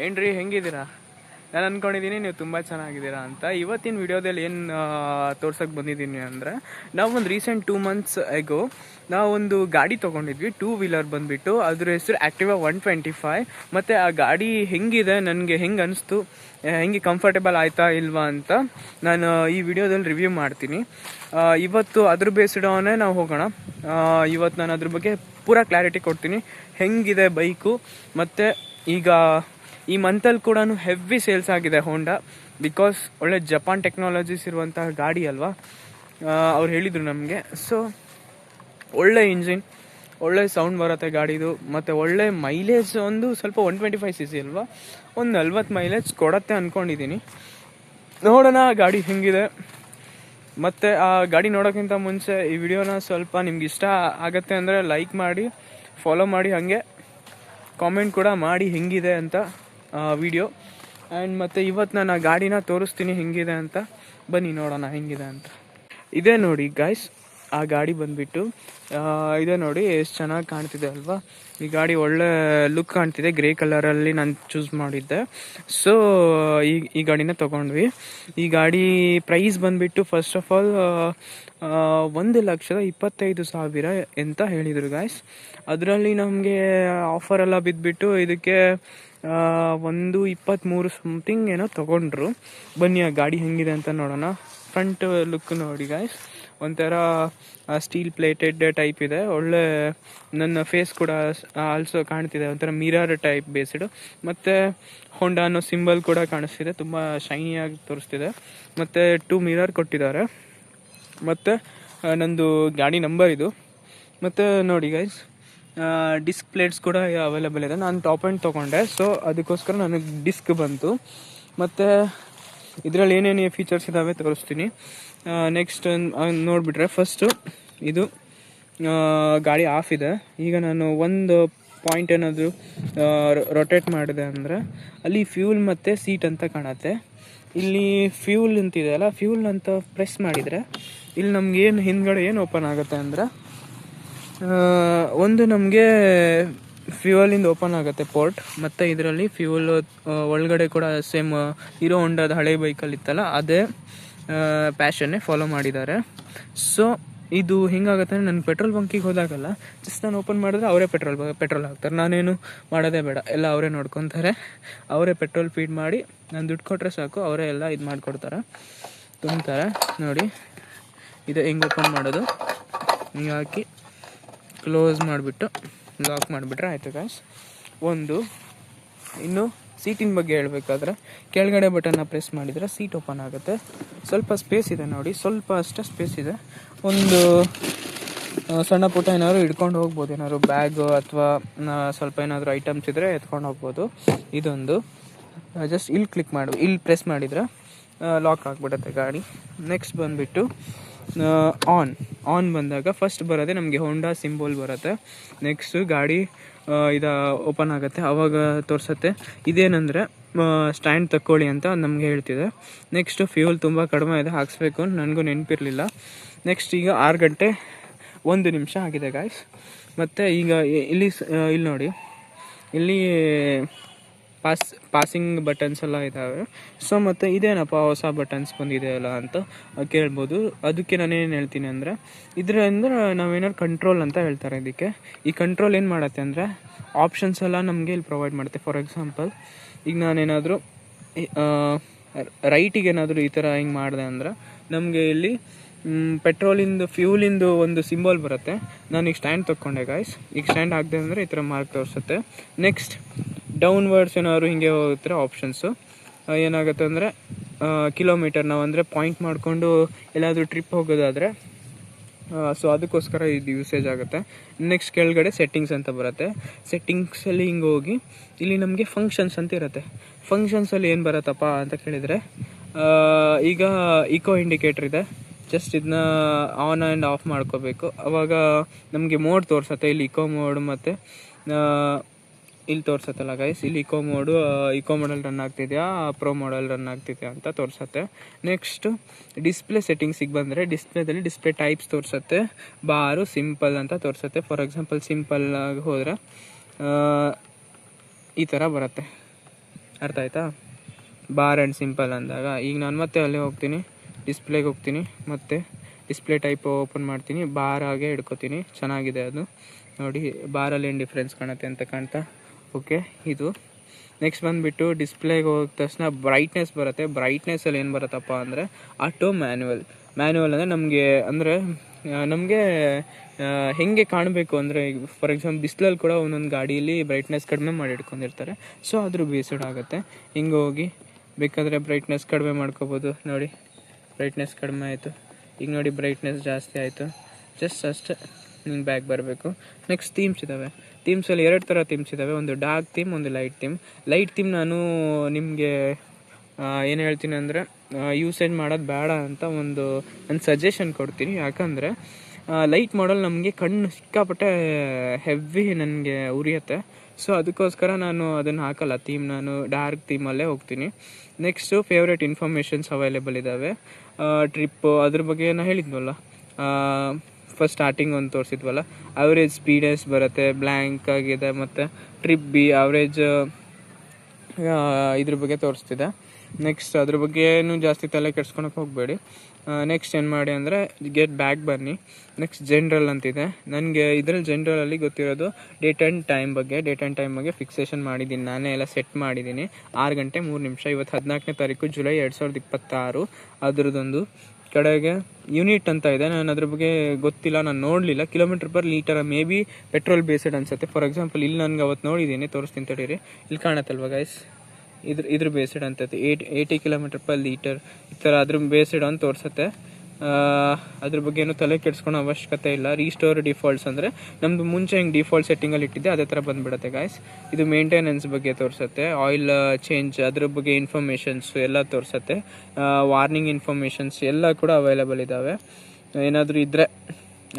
ಏನ್ರಿ ಹೆಂಗಿದ್ದೀರಾ? ನಾನು ಅಂದ್ಕೊಂಡಿದ್ದೀನಿ ನೀವು ತುಂಬ ಚೆನ್ನಾಗಿದ್ದೀರಾ ಅಂತ. ಇವತ್ತಿನ ವಿಡಿಯೋದಲ್ಲಿ ಏನು ತೋರ್ಸೋಕ್ಕೆ ಬಂದಿದ್ದೀನಿ ಅಂದರೆ, ನಾವೊಂದು ರೀಸೆಂಟ್ 2 months ಎಗೋ ನಾವೊಂದು ಗಾಡಿ ತೊಗೊಂಡಿದ್ವಿ, 2 wheeler ಬಂದುಬಿಟ್ಟು. ಅದ್ರ ಹೆಸರು ಆ್ಯಕ್ಟಿವಾ 125. ಮತ್ತು ಆ ಗಾಡಿ ಹೆಂಗಿದೆ, ನನಗೆ ಹೆಂಗೆ ಅನಿಸ್ತು, ಹೆಂಗೆ ಕಂಫರ್ಟೇಬಲ್ ಆಯಿತಾ ಇಲ್ವಾ ಅಂತ ನಾನು ಈ ವಿಡಿಯೋದಲ್ಲಿ ರಿವ್ಯೂ ಮಾಡ್ತೀನಿ. ಇವತ್ತು ಅದ್ರ ಬೇಸ್ಡವನ್ನೇ ನಾವು ಹೋಗೋಣ. ಇವತ್ತು ನಾನು ಅದ್ರ ಬಗ್ಗೆ ಪೂರಾ ಕ್ಲಾರಿಟಿ ಕೊಡ್ತೀನಿ, ಹೆಂಗಿದೆ ಬೈಕು. ಮತ್ತು ಈಗ ಈ ಮಂತಲ್ಲಿ ಕೂಡ ಹೆವಿ ಸೇಲ್ಸ್ ಆಗಿದೆ ಹೋಂಡಾ, ಬಿಕಾಸ್ ಒಳ್ಳೆ ಜಪಾನ್ ಟೆಕ್ನಾಲಜೀಸ್ ಇರುವಂತಹ ಗಾಡಿ ಅಲ್ವಾ. ಅವ್ರು ಹೇಳಿದರು ನಮಗೆ. ಸೊ ಒಳ್ಳೆ ಇಂಜಿನ್, ಒಳ್ಳೆ ಸೌಂಡ್ ಬರುತ್ತೆ ಗಾಡಿದು, ಮತ್ತು ಒಳ್ಳೆ ಮೈಲೇಜ್ ಒಂದು ಸ್ವಲ್ಪ 125cc ಅಲ್ವಾ, ಒಂದು 40 ಮೈಲೇಜ್ ಕೊಡತ್ತೆ ಅಂದ್ಕೊಂಡಿದ್ದೀನಿ. ನೋಡೋಣ ಗಾಡಿ ಹೆಂಗಿದೆ. ಮತ್ತು ಆ ಗಾಡಿ ನೋಡೋಕ್ಕಿಂತ ಮುಂಚೆ ಈ ವಿಡಿಯೋನ ಸ್ವಲ್ಪ ನಿಮ್ಗೆ ಇಷ್ಟ ಆಗುತ್ತೆ ಅಂದರೆ ಲೈಕ್ ಮಾಡಿ, ಫಾಲೋ ಮಾಡಿ, ಹಾಗೆ ಕಾಮೆಂಟ್ ಕೂಡ ಮಾಡಿ ಹೆಂಗಿದೆ ಅಂತ ವಿಡಿಯೋ. ಆ್ಯಂಡ್ ಮತ್ತು ಇವತ್ತು ನಾನು ಆ ಗಾಡಿನ ತೋರಿಸ್ತೀನಿ ಹೆಂಗಿದೆ ಅಂತ. ಬನ್ನಿ ನೋಡೋಣ ಹೆಂಗಿದೆ ಅಂತ. ಇದೇ ನೋಡಿ ಗಾಯ್ಸ್, ಆ ಗಾಡಿ ಬಂದುಬಿಟ್ಟು ಇದೇ ನೋಡಿ, ಎಷ್ಟು ಚೆನ್ನಾಗಿ ಕಾಣ್ತಿದೆ ಅಲ್ವಾ. ಈ ಗಾಡಿ ಒಳ್ಳೆ ಲುಕ್ ಕಾಣ್ತಿದೆ, ಗ್ರೇ ಕಲರಲ್ಲಿ ನಾನು ಚೂಸ್ ಮಾಡಿದ್ದೆ. ಸೊ ಈ ಗಾಡಿನ ತೊಗೊಂಡ್ವಿ. ಈ ಗಾಡಿ ಪ್ರೈಸ್ ಬಂದುಬಿಟ್ಟು ಫಸ್ಟ್ ಆಫ್ ಆಲ್ 1,25,000 ಅಂತ ಹೇಳಿದರು ಗಾಯ್ಸ್. ಅದರಲ್ಲಿ ನಮಗೆ ಆಫರೆಲ್ಲ ಬಿದ್ದುಬಿಟ್ಟು ಇದಕ್ಕೆ 1,23 ಸಮಥಿಂಗ್ ಏನೋ ತೊಗೊಂಡ್ರು. ಬನ್ನಿ ಆ ಗಾಡಿ ಹೆಂಗಿದೆ ಅಂತ ನೋಡೋಣ. ಫ್ರಂಟ್ ಲುಕ್ ನೋಡಿ ಗಾಯ್ಸ್, ಒಂಥರ ಸ್ಟೀಲ್ ಪ್ಲೇಟೆಡ್ ಟೈಪ್ ಇದೆ. ಒಳ್ಳೆ ನನ್ನ ಫೇಸ್ ಕೂಡ ಆಲ್ಸೋ ಕಾಣ್ತಿದೆ, ಒಂಥರ ಮಿರರ್ ಟೈಪ್ ಬೇಸ್ಡ್. ಮತ್ತು ಹೋಂಡಾ ಅನ್ನೋ ಸಿಂಬಲ್ ಕೂಡ ಕಾಣಿಸ್ತಿದೆ, ತುಂಬ ಶೈನಿಯಾಗಿ ತೋರಿಸ್ತಿದೆ. ಮತ್ತು 2 ಮಿರರ್ ಕೊಟ್ಟಿದ್ದಾರೆ. ಮತ್ತು ನಂದು ಗಾಡಿ ನಂಬರ್ ಇದು. ಮತ್ತು ನೋಡಿ ಗೈಸ್, ಡಿಸ್ಕ್ ಪ್ಲೇಟ್ಸ್ ಕೂಡ ಅವೈಲೇಬಲ್ ಇದೆ. ನಾನು ಟಾಪ್ ಎಂಡ್ ತೊಗೊಂಡೆ, ಸೊ ಅದಕ್ಕೋಸ್ಕರ ನನಗೆ ಡಿಸ್ಕ್ ಬಂತು. ಮತ್ತು ಇದರಲ್ಲಿ ಏನೇನು ಫೀಚರ್ಸ್ ಇದ್ದಾವೆ ತೋರಿಸ್ತೀನಿ. ನೆಕ್ಸ್ಟ್ ನೋಡಿಬಿಟ್ರೆ, ಫಸ್ಟು ಇದು ಗಾಡಿ ಆಫ್ ಇದೆ. ಈಗ ನಾನು ಒಂದು ಪಾಯಿಂಟ್ ಏನಾದರೂ ರೊಟೇಟ್ ಮಾಡಿದೆ ಅಂದರೆ ಅಲ್ಲಿ ಫ್ಯೂಲ್ ಮತ್ತು ಸೀಟ್ ಅಂತ ಕಾಣುತ್ತೆ. ಇಲ್ಲಿ ಫ್ಯೂಲ್ ಅಂತಿದೆಯಲ್ಲ, ಫ್ಯೂಲ್ ಅಂತ ಪ್ರೆಸ್ ಮಾಡಿದರೆ ಇಲ್ಲಿ ನಮಗೇನು ಹಿಂದ್ಗಡೆ ಏನು ಓಪನ್ ಆಗುತ್ತೆ ಅಂದರೆ, ಒಂದು ನಮಗೆ ಫ್ಯೂಯಲಿಂದ ಓಪನ್ ಆಗುತ್ತೆ ಪೋರ್ಟ್. ಮತ್ತು ಇದರಲ್ಲಿ ಫ್ಯೂಲ್ ಒಳಗಡೆ ಕೂಡ ಸೇಮ್ ಹೀರೋ ಹೋಂಡಾದ ಹಳೆ ಬೈಕಲ್ಲಿ ಇತ್ತಲ್ಲ, ಅದೇ ಪ್ಯಾಷನ್ನೇ ಫಾಲೋ ಮಾಡಿದ್ದಾರೆ. ಸೊ ಇದು ಹೆಂಗಾಗುತ್ತೆ ಅಂದರೆ, ನನ್ನ ಪೆಟ್ರೋಲ್ ಬಂಕಿಗೆ ಹೋದಾಗಲ್ಲ ಜಸ್ಟ್ ನಾನು ಓಪನ್ ಮಾಡಿದ್ರೆ ಅವರೇ ಪೆಟ್ರೋಲ್ ಹಾಕ್ತಾರೆ. ನಾನೇನು ಮಾಡೋದೇ ಬೇಡ, ಎಲ್ಲ ಅವರೇ ನೋಡ್ಕೊತಾರೆ. ಅವರೇ ಪೆಟ್ರೋಲ್ ಫೀಡ್ ಮಾಡಿ ನಾನು ದುಡ್ಡು ಕೊಟ್ಟರೆ ಸಾಕು, ಅವರೇ ಎಲ್ಲ ಇದು ಮಾಡಿಕೊಡ್ತಾರೆ, ತುಂಬ್ತಾರೆ. ನೋಡಿ ಇದು ಹೆಂಗೆ ಓಪನ್ ಮಾಡೋದು, ಹಿಂಗೆ ಹಾಕಿ ಕ್ಲೋಸ್ ಮಾಡಿಬಿಟ್ಟು ಲಾಕ್ ಮಾಡಿಬಿಟ್ರೆ ಆಯಿತು ಗಾಯ್ಸ್. ಇನ್ನು ಸೀಟಿನ ಬಗ್ಗೆ ಹೇಳಬೇಕಾದ್ರೆ, ಕೆಳಗಡೆ ಬಟನ್ನ ಪ್ರೆಸ್ ಮಾಡಿದರೆ ಸೀಟ್ ಓಪನ್ ಆಗುತ್ತೆ. ಸ್ವಲ್ಪ ಸ್ಪೇಸ್ ಇದೆ ನೋಡಿ, ಸ್ವಲ್ಪ ಅಷ್ಟೇ ಸ್ಪೇಸ್ ಇದೆ. ಒಂದು ಸಣ್ಣ ಪುಟ್ಟ ಏನಾದ್ರು ಹಿಡ್ಕೊಂಡು ಹೋಗ್ಬೋದು, ಏನಾದ್ರು ಬ್ಯಾಗು ಅಥವಾ ಸ್ವಲ್ಪ ಏನಾದರೂ ಐಟಮ್ಸ್ ಇದ್ದರೆ ಎತ್ಕೊಂಡು ಹೋಗ್ಬೋದು. ಇದೊಂದು ಜಸ್ಟ್ ಇಲ್ಲಿ ಪ್ರೆಸ್ ಮಾಡಿದರೆ ಲಾಕ್ ಆಗಿಬಿಡುತ್ತೆ ಗಾಡಿ. ನೆಕ್ಸ್ಟ್ ಬಂದುಬಿಟ್ಟು ಆನ್ ಬಂದಾಗ ಫಸ್ಟ್ ಬರೋದೆ ನಮಗೆ ಹೋಂಡಾ ಸಿಂಬಲ್ ಬರುತ್ತೆ. ನೆಕ್ಸ್ಟು ಗಾಡಿ ಓಪನ್ ಆಗುತ್ತೆ, ಆವಾಗ ತೋರಿಸುತ್ತೆ. ಇದೇನೆಂದರೆ ಸ್ಟ್ಯಾಂಡ್ ತಕ್ಕೊಳ್ಳಿ ಅಂತ ನಮಗೆ ಹೇಳ್ತಿದೆ. ನೆಕ್ಸ್ಟು ಫ್ಯೂಲ್ ತುಂಬ ಕಡಿಮೆ ಇದೆ, ಹಾಕ್ಸ್ಬೇಕು ಅಂತ ನನಗೂ ನೆನಪಿರಲಿಲ್ಲ. ನೆಕ್ಸ್ಟ್ ಈಗ 6 ಗಂಟೆ 1 ನಿಮಿಷ ಆಗಿದೆ ಗಾಯ್ಸ್. ಮತ್ತು ಈಗ ಇಲ್ಲಿ ನೋಡಿ, ಇಲ್ಲಿ ಪಾಸಿಂಗ್ ಬಟನ್ಸ್ ಎಲ್ಲ ಇದ್ದಾವೆ. ಸೊ ಮತ್ತು ಇದೇನಪ್ಪ ಹೊಸ ಬಟನ್ಸ್ ಬಂದಿದೆಯಲ್ಲ ಅಂತ ಕೇಳ್ಬೋದು. ಅದಕ್ಕೆ ನಾನೇನು ಹೇಳ್ತೀನಿ ಅಂದರೆ, ಇದರಿಂದ ನಾವೇನಾದ್ರು ಕಂಟ್ರೋಲ್ ಅಂತ ಹೇಳ್ತಾರೆ ಇದಕ್ಕೆ. ಈ ಕಂಟ್ರೋಲ್ ಏನು ಮಾಡುತ್ತೆ ಅಂದರೆ, ಆಪ್ಷನ್ಸ್ ಎಲ್ಲ ನಮಗೆ ಇಲ್ಲಿ ಪ್ರೊವೈಡ್ ಮಾಡುತ್ತೆ. ಫಾರ್ ಎಕ್ಸಾಂಪಲ್, ಈಗ ನಾನೇನಾದರೂ ರೈಟಿಗೆ ಏನಾದರೂ ಈ ಥರ ಹಿಂಗೆ ಮಾಡಿದೆ ಅಂದರೆ ನಮಗೆ ಇಲ್ಲಿ ಪೆಟ್ರೋಲಿಂದು ಫ್ಯೂಲಿಂದು ಒಂದು ಸಿಂಬಲ್ ಬರುತ್ತೆ. ನಾನು ಈಗ ಸ್ಟ್ಯಾಂಡ್ ತೊಗೊಂಡೆ ಗಾಯ್ಸ್. ಈಗ ಸ್ಟ್ಯಾಂಡ್ ಹಾಕಿದೆ ಅಂದರೆ ಈ ಥರ ಮಾರ್ಕ್ ತೋರಿಸುತ್ತೆ. ನೆಕ್ಸ್ಟ್ ಡೌನ್ವರ್ಡ್ಸ್ ಏನಾದ್ರು ಹಿಂಗೆ ಹೋಗ್ತಾರೆ ಆಪ್ಷನ್ಸು. ಏನಾಗುತ್ತೆ ಅಂದರೆ, ಕಿಲೋಮೀಟರ್ ನಾವು ಅಂದರೆ ಪಾಯಿಂಟ್ ಮಾಡಿಕೊಂಡು ಎಲ್ಲಾದರೂ ಟ್ರಿಪ್ ಹೋಗೋದಾದರೆ, ಸೊ ಅದಕ್ಕೋಸ್ಕರ ಇದು ಯೂಸೇಜ್ ಆಗುತ್ತೆ. ನೆಕ್ಸ್ಟ್ ಕೆಳಗಡೆ ಸೆಟ್ಟಿಂಗ್ಸ್ ಅಂತ ಬರುತ್ತೆ. ಸೆಟ್ಟಿಂಗ್ಸಲ್ಲಿ ಹಿಂಗೆ ಹೋಗಿ ಇಲ್ಲಿ ನಮಗೆ ಫಂಕ್ಷನ್ಸ್ ಅಂತ ಇರುತ್ತೆ. ಫಂಕ್ಷನ್ಸಲ್ಲಿ ಏನು ಬರುತ್ತಪ್ಪ ಅಂತ ಕೇಳಿದರೆ, ಈಗ ಇಕೋ ಇಂಡಿಕೇಟ್ರ್ ಇದೆ, ಜಸ್ಟ್ ಇದನ್ನ ಆನ್ ಆ್ಯಂಡ್ ಆಫ್ ಮಾಡ್ಕೋಬೇಕು. ಆವಾಗ ನಮಗೆ ಮೋಡ್ ತೋರಿಸುತ್ತೆ. ಇಲ್ಲಿ ಇಕೋ ಮೋಡ್ ಮತ್ತು ಇಲ್ಲಿ ತೋರಿಸುತ್ತಲ್ಲ ಗೈಸ್, ಇಲ್ಲಿ ಇಕೋ ಮೋಡಲ್ಲಿ ರನ್ ಆಗ್ತಿದೆಯಾ, ಪ್ರೋ ಮೋಡಲ್ಲಿ ರನ್ ಆಗ್ತಿದೆಯಾ ಅಂತ ತೋರಿಸುತ್ತೆ. ನೆಕ್ಸ್ಟು ಡಿಸ್ಪ್ಲೇ ಸೆಟ್ಟಿಂಗ್ಸಿಗೆ ಬಂದರೆ, ಡಿಸ್ಪ್ಲೇದಲ್ಲಿ ಡಿಸ್ಪ್ಲೇ ಟೈಪ್ಸ್ ತೋರಿಸುತ್ತೆ. ಬಾರು, ಸಿಂಪಲ್ ಅಂತ ತೋರಿಸುತ್ತೆ. ಫಾರ್ ಎಕ್ಸಾಂಪಲ್ ಸಿಂಪಲ್ ಆಗಿ ಹೋದರೆ ಈ ಥರ ಬರುತ್ತೆ. ಅರ್ಥ ಆಯ್ತಾ? ಬಾರ್ ಆ್ಯಂಡ್ ಸಿಂಪಲ್ ಅಂದಾಗ ಈಗ ನಾನು ಮತ್ತೆ ಅಲ್ಲೇ ಹೋಗ್ತೀನಿ, ಡಿಸ್ಪ್ಲೇಗೆ ಹೋಗ್ತೀನಿ, ಮತ್ತು ಡಿಸ್ಪ್ಲೇ ಟೈಪ್ ಓಪನ್ ಮಾಡ್ತೀನಿ, ಬಾರ್ ಹಾಗೆ ಹಿಡ್ಕೊತೀನಿ. ಚೆನ್ನಾಗಿದೆ ಅದು ನೋಡಿ, ಬಾರಲ್ಲಿ ಏನು ಡಿಫ್ರೆನ್ಸ್ ಕಾಣುತ್ತೆ ಅಂತ ಕಾಣ್ತಾ. ಓಕೆ, ಇದು ನೆಕ್ಸ್ಟ್ ಬಂದುಬಿಟ್ಟು ಡಿಸ್ಪ್ಲೇಗೆ ಹೋದ ತಕ್ಷಣ ಬ್ರೈಟ್ನೆಸ್ ಬರುತ್ತೆ. ಬ್ರೈಟ್ನೆಸ್ಸಲ್ಲಿ ಏನು ಬರುತ್ತಪ್ಪ ಅಂದರೆ ಆಟೋ ಮ್ಯಾನ್ಯುವಲ್ ಅಂದರೆ ನಮಗೆ ಹೆಂಗೆ ಕಾಣಬೇಕು ಅಂದರೆ, ಫಾರ್ ಎಕ್ಸಾಂಪಲ್ ಬಿಸಿಲಲ್ಲಿ ಕೂಡ ಒಂದೊಂದು ಗಾಡಿಯಲ್ಲಿ ಬ್ರೈಟ್ನೆಸ್ ಕಡಿಮೆ ಮಾಡಿ ಇಟ್ಕೊಂಡಿರ್ತಾರೆ. ಸೊ ಅದ್ರ ಬೇಸ್ಡ್ ಆಗುತ್ತೆ. ಹಿಂಗೆ ಹೋಗಿ ಬೇಕಾದರೆ ಬ್ರೈಟ್ನೆಸ್ ಕಡಿಮೆ ಮಾಡ್ಕೋಬೋದು. ನೋಡಿ, ಬ್ರೈಟ್ನೆಸ್ ಕಡಿಮೆ ಆಯಿತು. ಈಗ ನೋಡಿ, ಬ್ರೈಟ್ನೆಸ್ ಜಾಸ್ತಿ ಆಯಿತು. ಜಸ್ಟ್ ಅಷ್ಟೇ, ಹಿಂಗೆ ಬ್ಯಾಕ್ ಬರಬೇಕು. ನೆಕ್ಸ್ಟ್ ಥೀಮ್ಸ್ ಇದ್ದಾವೆ. ಥೀಮ್ಸಲ್ಲಿ 2 ಥರ ಥೀಮ್ಸ್ ಇದ್ದಾವೆ, ಒಂದು ಡಾರ್ಕ್ ಥೀಮ್, ಒಂದು ಲೈಟ್ ಥೀಮ್. ಲೈಟ್ ಥೀಮ್ ನಾನು ನಿಮಗೆ ಏನು ಹೇಳ್ತೀನಿ ಅಂದರೆ, ಯೂಸೇಜ್ ಮಾಡೋದು ಬೇಡ ಅಂತ ಒಂದು ನಾನು ಸಜೆಷನ್ ಕೊಡ್ತೀನಿ. ಯಾಕಂದರೆ ಲೈಟ್ ಮಾಡಲ್ ನಮಗೆ ಕಣ್ಣು ಸಿಕ್ಕಾಪಟ್ಟೆ ಹೆವಿ ನನಗೆ ಉರಿಯುತ್ತೆ. ಸೊ ಅದಕ್ಕೋಸ್ಕರ ನಾನು ಅದನ್ನು ಹಾಕಲ್ಲ ಥೀಮ್, ನಾನು ಡಾರ್ಕ್ ಥೀಮಲ್ಲೇ ಹೋಗ್ತೀನಿ. ನೆಕ್ಸ್ಟು ಫೇವ್ರೇಟ್ ಇನ್ಫಾರ್ಮೇಷನ್ಸ್ ಅವೈಲೇಬಲ್ ಇದ್ದಾವೆ. ಟ್ರಿಪ್ಪು ಅದ್ರ ಬಗ್ಗೆ ನಾನು ಹೇಳಿದ್ವಲ್ಲ, ಫಸ್ಟ್ ಸ್ಟಾರ್ಟಿಂಗ್ ಒಂದು ತೋರಿಸಿದ್ವಲ್ಲ, ಅವರೇಜ್ ಸ್ಪೀಡೆಸ್ ಬರುತ್ತೆ, ಬ್ಲ್ಯಾಂಕ್ ಆಗಿದೆ, ಮತ್ತು ಟ್ರಿಪ್ ಬಿ ಅವರೇಜ್ ಇದ್ರ ಬಗ್ಗೆ ತೋರಿಸ್ತಿದೆ. ನೆಕ್ಸ್ಟ್ ಅದ್ರ ಬಗ್ಗೆ ಏನು ಜಾಸ್ತಿ ತಲೆ ಕೆಡ್ಸ್ಕೊಳಕ್ಕೆ ಹೋಗಬೇಡಿ. ನೆಕ್ಸ್ಟ್ ಏನು ಮಾಡಿ ಅಂದರೆ ಗೆಟ್ ಬ್ಯಾಕ್ ಬನ್ನಿ. ನೆಕ್ಸ್ಟ್ ಜನರಲ್ ಅಂತಿದೆ. ನನಗೆ ಇದರಲ್ಲಿ ಜನರಲಲ್ಲಿ ಗೊತ್ತಿರೋದು ಡೇಟ್ ಆ್ಯಂಡ್ ಟೈಮ್ ಬಗ್ಗೆ ಫಿಕ್ಸೇಷನ್ ಮಾಡಿದ್ದೀನಿ, ನಾನೇ ಎಲ್ಲ ಸೆಟ್ ಮಾಡಿದ್ದೀನಿ. 6 ಗಂಟೆ 3 ನಿಮಿಷ. ಇವತ್ತು 14ನೇ ತಾರೀಕು ಜುಲೈ 2026. ಅದ್ರದ್ದೊಂದು ಕಡೆಗೆ ಯೂನಿಟ್ ಅಂತ ಇದೆ, ನಾನು ಅದ್ರ ಬಗ್ಗೆ ಗೊತ್ತಿಲ್ಲ, ನಾನು ನೋಡಲಿಲ್ಲ. km/ಲೀಟರ್ ಮೇ ಬಿ ಪೆಟ್ರೋಲ್ ಬೇಸ್ಡ್ ಅನಿಸುತ್ತೆ. ಫಾರ್ ಎಕ್ಸಾಂಪಲ್ ಇಲ್ಲಿ ನನಗೆ ಅವತ್ತು ನೋಡಿದ್ದೀನಿ, ತೋರಿಸ್ತೀನಿ ತಡೀರಿ. ಇಲ್ಲಿ ಕಾಣತ್ತಲ್ವ ಗೈಸ್, ಇದ್ರ ಬೇಸ್ಡ್ ಅಂತೈತೆ 80 km/ಲೀಟರ್ ಈ ಥರ ಅದ್ರ ಬೇಸ್ಡ್ ಅಂತ ತೋರಿಸುತ್ತೆ. ಅದ್ರ ಬಗ್ಗೆ ಏನು ತಲೆ ಕೆಡಿಸ್ಕೊಳೋ ಅವಶ್ಯಕತೆ ಇಲ್ಲ. ರೀಸ್ಟೋರ್ ಡಿಫಾಲ್ಟ್ಸ್ ಅಂದರೆ ನಮ್ಮದು ಮುಂಚೆ ಹೆಂಗೆ ಡಿಫಾಲ್ಟ್ ಸೆಟ್ಟಿಂಗಲ್ಲಿ ಇಟ್ಟಿದ್ದೆ ಅದೇ ಥರ ಬಂದುಬಿಡುತ್ತೆ ಗಾಯ್ಸ್. ಇದು ಮೇಂಟೆನೆನ್ಸ್ ಬಗ್ಗೆ ತೋರಿಸುತ್ತೆ, ಆಯಿಲ್ ಚೇಂಜ್ ಅದ್ರ ಬಗ್ಗೆ ಇನ್ಫಾರ್ಮೇಷನ್ಸ್ ಎಲ್ಲ ತೋರಿಸುತ್ತೆ. ವಾರ್ನಿಂಗ್ ಇನ್ಫಾರ್ಮೇಷನ್ಸ್ ಎಲ್ಲ ಕೂಡ ಅವೈಲೇಬಲ್ ಇದ್ದಾವೆ. ಏನಾದರೂ ಇದ್ದರೆ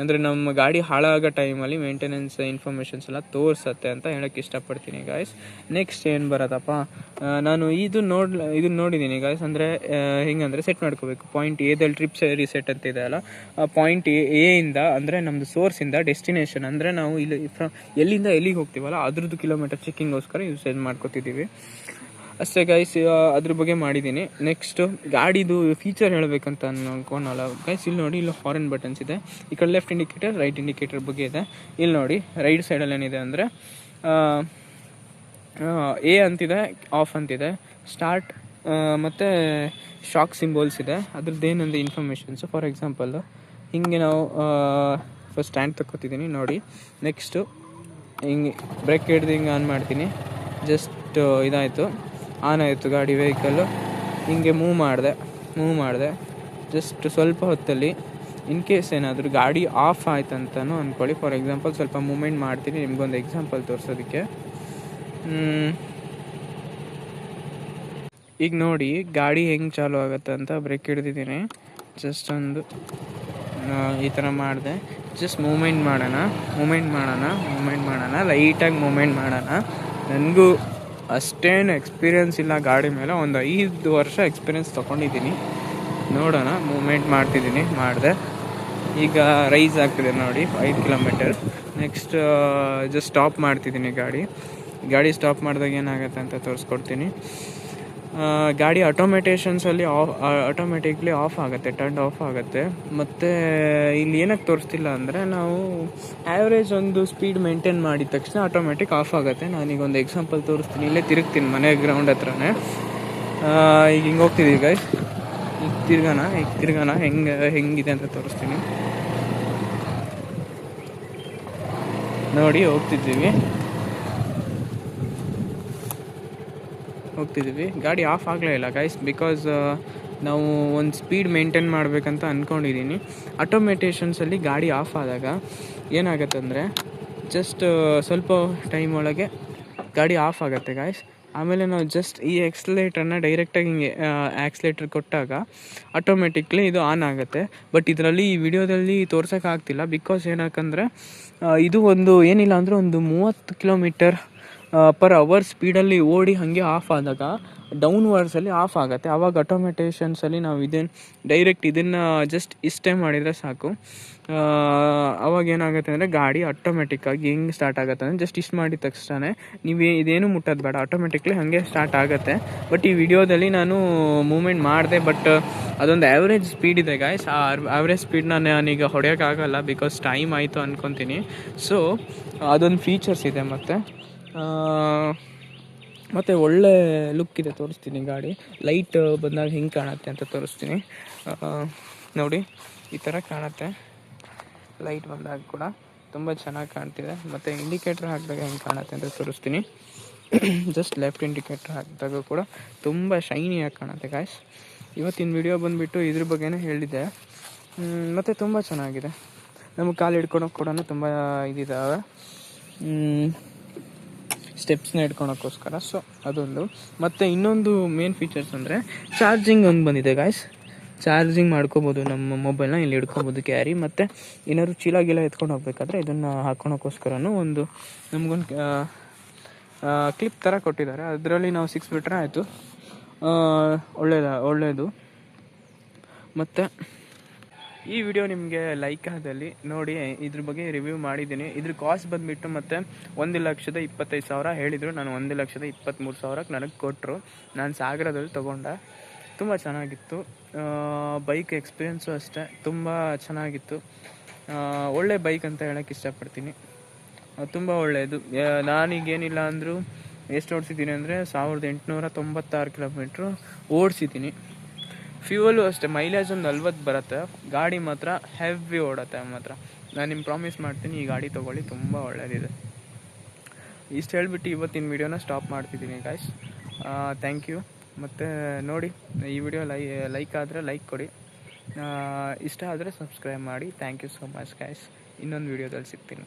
ಅಂದರೆ ನಮ್ಮ ಗಾಡಿ ಹಾಳಾಗೋ ಟೈಮಲ್ಲಿ ಮೇಂಟೆನೆನ್ಸ್ ಇನ್ಫಾರ್ಮೇಷನ್ಸ್ ಎಲ್ಲ ತೋರಿಸುತ್ತೆ ಅಂತ ಹೇಳೋಕ್ಕೆ ಇಷ್ಟಪಡ್ತೀನಿ ಗಾಯ್ಸ್. ನೆಕ್ಸ್ಟ್ ಏನು ಬರೋದಪ್ಪ, ನಾನು ಇದನ್ನು ನೋಡಿದ್ದೀನಿ ಗಾಯ್ಸ್. ಅಂದರೆ ಹೆಂಗಂದರೆ ಸೆಟ್ ಮಾಡ್ಕೋಬೇಕು. ಪಾಯಿಂಟ್ ಎದಲ್ಲಿ ಟ್ರಿಪ್ಸ್ ರಿಸೆಟ್ ಅಂತ ಇದೆ ಅಲ್ಲ, ಪಾಯಿಂಟ್ ಎ ಇಂದ ಅಂದರೆ ನಮ್ಮದು ಸೋರ್ಸಿಂದ ಡೆಸ್ಟಿನೇಷನ್ ಅಂದರೆ ನಾವು ಇಲ್ಲಿ ಎಲ್ಲಿಂದ ಎಲ್ಲಿಗೆ ಹೋಗ್ತೀವಲ್ಲ ಅದ್ರದ್ದು ಕಿಲೋಮೀಟರ್ ಚೆಕ್ಕಿಂಗೋಸ್ಕರ ಯೂಸೇಜ್ ಮಾಡ್ಕೋತಿದ್ದೀವಿ ಅಷ್ಟೇ ಗೈಸ್. ಅದ್ರ ಬಗ್ಗೆ ಮಾಡಿದ್ದೀನಿ. ನೆಕ್ಸ್ಟು ಗಾಡಿದು ಫೀಚರ್ ಹೇಳಬೇಕಂತ ಅನ್ಕೊಳಲ್ಲ ಗೈಸ್. ಇಲ್ಲಿ ನೋಡಿ, ಇಲ್ಲಿ ಹಾರ್ನ್ ಬಟನ್ಸ್ ಇದೆ. ಈ ಕಡೆ ಲೆಫ್ಟ್ ಇಂಡಿಕೇಟರ್, ರೈಟ್ ಇಂಡಿಕೇಟರ್ ಬಗ್ಗೆ ಇದೆ. ಇಲ್ಲಿ ನೋಡಿ, ರೈಟ್ ಸೈಡಲ್ಲಿ ಏನಿದೆ ಅಂದರೆ ಎ ಅಂತಿದೆ, ಆಫ್ ಅಂತಿದೆ, ಸ್ಟಾರ್ಟ್ ಮತ್ತು ಶಾಕ್ ಸಿಂಬೋಲ್ಸ್ ಇದೆ. ಅದ್ರದ್ದು ಏನಂದರೆ ಇನ್ಫಾರ್ಮೇಷನ್ಸು. ಫಾರ್ ಎಕ್ಸಾಂಪಲ್ಲು ಹಿಂಗೆ ನಾವು ಫಸ್ಟ್ ಸ್ಟ್ಯಾಂಡ್ ತಗೋತಿದ್ದೀನಿ ನೋಡಿ. ನೆಕ್ಸ್ಟು ಹಿಂಗೆ ಬ್ರೇಕ್ ಹಿಡ್ದು ಹಿಂಗೆ ಆನ್ ಮಾಡ್ತೀನಿ. ಜಸ್ಟ್ ಇದಾಯಿತು, ಆನ್ ಆಯಿತು ಗಾಡಿ ವೆಹಿಕಲ್ಲು. ಹಿಂಗೆ ಮೂವ್ ಮಾಡಿದೆ ಜಸ್ಟ್ ಸ್ವಲ್ಪ ಹೊತ್ತಲ್ಲಿ. ಇನ್ ಕೇಸ್ ಏನಾದರೂ ಗಾಡಿ ಆಫ್ ಆಯ್ತು ಅಂತಲೂ ಅಂದ್ಕೊಳ್ಳಿ. ಫಾರ್ ಎಕ್ಸಾಂಪಲ್ ಸ್ವಲ್ಪ ಮೂಮೆಂಟ್ ಮಾಡ್ತೀನಿ ನಿಮ್ಗೊಂದು ಎಕ್ಸಾಂಪಲ್ ತೋರಿಸೋದಕ್ಕೆ. ಈಗ ನೋಡಿ ಗಾಡಿ ಹೆಂಗೆ ಚಾಲು ಆಗುತ್ತೆ ಅಂತ. ಬ್ರೇಕ್ ಹಿಡ್ದಿದ್ದೀನಿ, ಜಸ್ಟ್ ಒಂದು ಈ ಥರ ಮಾಡಿದೆ. ಜಸ್ಟ್ ಮೂಮೆಂಟ್ ಮಾಡೋಣ, ಲೈಟಾಗಿ ಮೂಮೆಂಟ್ ಮಾಡೋಣ. ನನಗೂ ಅಷ್ಟೇನು ಎಕ್ಸ್ಪೀರಿಯೆನ್ಸ್ ಇಲ್ಲ ಗಾಡಿ ಮೇಲೆ, ಒಂದು 5 ವರ್ಷ ಎಕ್ಸ್ಪೀರಿಯೆನ್ಸ್ ತೊಗೊಂಡಿದ್ದೀನಿ. ನೋಡೋಣ, ಮೂಮೆಂಟ್ ಮಾಡಿದೆ. ಈಗ ರೈಸ್ ಆಗ್ತಿದೆ ನೋಡಿ 5 ಕಿಲೋಮೀಟರ್. ನೆಕ್ಸ್ಟ್ ಜಸ್ಟ್ ಸ್ಟಾಪ್ ಮಾಡ್ತಿದ್ದೀನಿ ಗಾಡಿ ಸ್ಟಾಪ್ ಮಾಡಿದಾಗ ಏನಾಗುತ್ತೆ ಅಂತ ತೋರಿಸ್ಕೊಡ್ತೀನಿ. ಗಾಡಿ ಆಟೋಮೆಟಿಕ್ಲಿ ಆಫ್ ಆಗುತ್ತೆ, ಟರ್ನ್ ಆಫ್ ಆಗುತ್ತೆ. ಮತ್ತು ಇಲ್ಲಿ ಏನಕ್ಕೆ ತೋರಿಸ್ತಿಲ್ಲ ಅಂದರೆ, ನಾವು ಆ್ಯಾವ್ರೇಜ್ ಒಂದು ಸ್ಪೀಡ್ ಮೇಂಟೈನ್ ಮಾಡಿದ ತಕ್ಷಣ ಆಟೋಮೆಟಿಕ್ ಆಫ್ ಆಗುತ್ತೆ. ನಾನೀಗ ಒಂದು ಎಕ್ಸಾಂಪಲ್ ತೋರಿಸ್ತೀನಿ. ಇಲ್ಲೇ ತಿರುಗ್ತೀನಿ, ಮನೆ ಗ್ರೌಂಡ್ ಹತ್ರನೇ. ಈಗ ಹಿಂಗೆ ಹೋಗ್ತಿದ್ದೀವಿ ಗೈಸ್. ಈಗ ತಿರ್ಗೋಣ ಹೆಂಗಿದೆ ಅಂತ ತೋರಿಸ್ತೀನಿ ನೋಡಿ. ಹೋಗ್ತಿದ್ದೀವಿ, ಗಾಡಿ ಆಫ್ ಆಗಲೇ ಇಲ್ಲ ಗೈಸ್. ಬಿಕಾಸ್ ನಾವು ಒಂದು ಸ್ಪೀಡ್ ಮೇಂಟೈನ್ ಮಾಡಬೇಕಂತ ಅಂದ್ಕೊಂಡಿದ್ದೀನಿ. ಆಟೋಮೆಟೇಷನ್ಸಲ್ಲಿ ಗಾಡಿ ಆಫ್ ಆದಾಗ ಏನಾಗುತ್ತೆ ಅಂದರೆ, ಜಸ್ಟ್ ಸ್ವಲ್ಪ ಟೈಮ್ ಒಳಗೆ ಗಾಡಿ ಆಫ್ ಆಗುತ್ತೆ ಗಾಯ್ಸ್. ಆಮೇಲೆ ನಾವು ಜಸ್ಟ್ ಈ ಎಕ್ಸ್ಲೇಟರ್ನ ಡೈರೆಕ್ಟಾಗಿ ಹಿಂಗೆ ಆಕ್ಸ್ಲೇಟರ್ ಕೊಟ್ಟಾಗ ಆಟೋಮೆಟಿಕ್ಲಿ ಇದು ಆನ್ ಆಗುತ್ತೆ. ಬಟ್ ಇದರಲ್ಲಿ ಈ ವಿಡಿಯೋದಲ್ಲಿ ತೋರ್ಸೋಕ್ಕಾಗ್ತಿಲ್ಲ. ಬಿಕಾಸ್ ಏನಕ್ಕಂದರೆ ಇದು ಒಂದು ಏನಿಲ್ಲ ಅಂದರೆ ಒಂದು 30 ಕಿಲೋಮೀಟರ್ ಪರ್ ಅವರ್ ಸ್ಪೀಡಲ್ಲಿ ಓಡಿ ಹಾಗೆ ಆಫ್ ಆದಾಗ ಡೌನ್ವರ್ಡ್ಸಲ್ಲಿ ಆಫ್ ಆಗುತ್ತೆ. ಆವಾಗ ಆಟೋಮೆಟೇಷನ್ಸಲ್ಲಿ ನಾವು ಡೈರೆಕ್ಟ್ ಇದನ್ನು ಜಸ್ಟ್ ಇಷ್ಟೇ ಮಾಡಿದರೆ ಸಾಕು. ಅವಾಗ ಏನಾಗುತ್ತೆ ಅಂದರೆ ಗಾಡಿ ಆಟೋಮೆಟಿಕ್ಕಾಗಿ ಹೆಂಗೆ ಸ್ಟಾರ್ಟ್ ಆಗುತ್ತೆ ಅಂದರೆ ಜಸ್ಟ್ ಇಷ್ಟು ಮಾಡಿದ ತಕ್ಷಣ ನೀವು ಇದೇನು ಮುಟ್ಟೋದು ಬೇಡ, ಆಟೋಮೆಟಿಕ್ಲಿ ಹಾಗೆ ಸ್ಟಾರ್ಟ್ ಆಗುತ್ತೆ. ಬಟ್ ಈ ವಿಡಿಯೋದಲ್ಲಿ ನಾನು ಮೂಮೆಂಟ್ ಮಾಡಿದೆ, ಬಟ್ ಅದೊಂದು ಆ್ಯಾವ್ರೇಜ್ ಸ್ಪೀಡ್ ಇದೆ ಗಾಯ್ಸ್. ಆ ಆ್ಯಾವ್ರೇಜ್ ಸ್ಪೀಡ್ನ ನಾನೀಗ ಹೊಡೆಯೋಕ್ಕಾಗಲ್ಲ, ಬಿಕಾಸ್ ಟೈಮ್ ಆಯಿತು ಅಂದ್ಕೊತೀನಿ. ಸೊ ಅದೊಂದು ಫೀಚರ್ಸ್ ಇದೆ. ಮತ್ತು ಒಳ್ಳೆ ಲುಕ್ ಇದೆ, ತೋರಿಸ್ತೀನಿ ಗಾಡಿ. ಲೈಟ್ ಬಂದಾಗ ಹೆಂಗೆ ಕಾಣುತ್ತೆ ಅಂತ ತೋರಿಸ್ತೀನಿ. ನೋಡಿ, ಈ ಥರ ಕಾಣುತ್ತೆ. ಲೈಟ್ ಬಂದಾಗ ಕೂಡ ತುಂಬ ಚೆನ್ನಾಗಿ ಕಾಣ್ತಿದೆ. ಮತ್ತು ಇಂಡಿಕೇಟ್ರ್ ಹಾಕಿದಾಗ ಹೆಂಗೆ ಕಾಣುತ್ತೆ ಅಂತ ತೋರಿಸ್ತೀನಿ. ಜಸ್ಟ್ ಲೆಫ್ಟ್ ಇಂಡಿಕೇಟ್ರ್ ಹಾಕಿದಾಗ ಕೂಡ ತುಂಬ ಶೈನಿಯಾಗಿ ಕಾಣುತ್ತೆ ಗಾಯ್ಸ್. ಇವತ್ತಿನ ವಿಡಿಯೋ ಬಂದುಬಿಟ್ಟು ಇದ್ರ ಬಗ್ಗೆನೇ ಹೇಳಿದ್ದೆ. ಮತ್ತು ತುಂಬ ಚೆನ್ನಾಗಿದೆ. ನಮಗೆ ಕಾಲು ಹಿಡ್ಕೊಳಕ್ಕೆ ಕೂಡ ತುಂಬ ಇದಿದ್ದಾವೆ, ಸ್ಟೆಪ್ಸ್ನ ಹಿಡ್ಕೊಳಕ್ಕೋಸ್ಕರ. ಸೊ ಅದೊಂದು. ಮತ್ತು ಇನ್ನೊಂದು ಮೇನ್ ಫೀಚರ್ಸ್ ಅಂದರೆ ಚಾರ್ಜಿಂಗ್ ಒಂದು ಬಂದಿದೆ ಗಾಯ್ಸ್. ಚಾರ್ಜಿಂಗ್ ಮಾಡ್ಕೋಬೋದು, ನಮ್ಮ ಮೊಬೈಲ್ನ ಇಲ್ಲಿ ಹಿಡ್ಕೊಬೋದು ಕ್ಯಾರಿ. ಮತ್ತು ಏನಾದ್ರು ಚೀಲ ಗೀಲ ಎತ್ಕೊಂಡು ಹೋಗ್ಬೇಕಾದ್ರೆ ಇದನ್ನು ಹಾಕ್ಕೊಳಕ್ಕೋಸ್ಕರನೂ ನಮಗೊಂದು ಕ್ಲಿಪ್ ಥರ ಕೊಟ್ಟಿದ್ದಾರೆ. ಅದರಲ್ಲಿ ನಾವು 6 ಬಿಟ್ರೆ ಆಯಿತು. ಒಳ್ಳೆಯದು. ಮತ್ತು ಈ ವಿಡಿಯೋ ನಿಮಗೆ ಲೈಕ್ ಆದಲ್ಲಿ ನೋಡಿ, ಇದ್ರ ಬಗ್ಗೆ ರಿವ್ಯೂ ಮಾಡಿದ್ದೀನಿ. ಇದ್ರ ಕಾಸ್ಟ್ ಬಂದುಬಿಟ್ಟು ಮತ್ತು 1,25,000 ಹೇಳಿದರು. ನಾನು 1,23,000ಕ್ಕೆ ನನಗೆ ಕೊಟ್ಟರು. ನಾನು ಸಾಗರದಲ್ಲಿ ತೊಗೊಂಡೆ. ತುಂಬ ಚೆನ್ನಾಗಿತ್ತು. ಬೈಕ್ ಎಕ್ಸ್ಪೀರಿಯೆನ್ಸು ಅಷ್ಟೇ ತುಂಬ ಚೆನ್ನಾಗಿತ್ತು. ಒಳ್ಳೆ ಬೈಕ್ ಅಂತ ಹೇಳೋಕ್ಕೆ ಇಷ್ಟಪಡ್ತೀನಿ. ತುಂಬ ಒಳ್ಳೆಯದು. ನಾನೀಗೇನಿಲ್ಲ ಅಂದರೂ ಎಷ್ಟು ಓಡಿಸಿದ್ದೀನಿ ಅಂದರೆ 1896 ಕಿಲೋಮೀಟ್ರು ಓಡಿಸಿದ್ದೀನಿ. ಫ್ಯೂಯಲು ಅಷ್ಟೇ, ಮೈಲೇಜ್ ಒಂದು 40 ಬರುತ್ತೆ. ಗಾಡಿ ಮಾತ್ರ ಹೆವಿ ಓಡುತ್ತೆ ಮಾತ್ರ. ನಾನು ನಿಮ್ಗೆ ಪ್ರಾಮಿಸ್ ಮಾಡ್ತೀನಿ, ಈ ಗಾಡಿ ತೊಗೊಳ್ಳಿ, ತುಂಬ ಒಳ್ಳೆಯದಿದೆ. ಇಷ್ಟು ಹೇಳಿಬಿಟ್ಟು ಇವತ್ತಿನ ವೀಡಿಯೋನ ಸ್ಟಾಪ್ ಮಾಡ್ತಿದ್ದೀನಿ ಗಾಯ್ಸ್. Thank you. ಮತ್ತು ನೋಡಿ, ಈ ವಿಡಿಯೋ ಲೈಕ್ ಆದರೆ ಲೈಕ್ ಕೊಡಿ, ಇಷ್ಟ ಆದರೆ ಸಬ್ಸ್ಕ್ರೈಬ್ ಮಾಡಿ. Thank you so much guys. ಇನ್ನೊಂದು ವೀಡಿಯೋದಲ್ಲಿ ಸಿಗ್ತೀನಿ.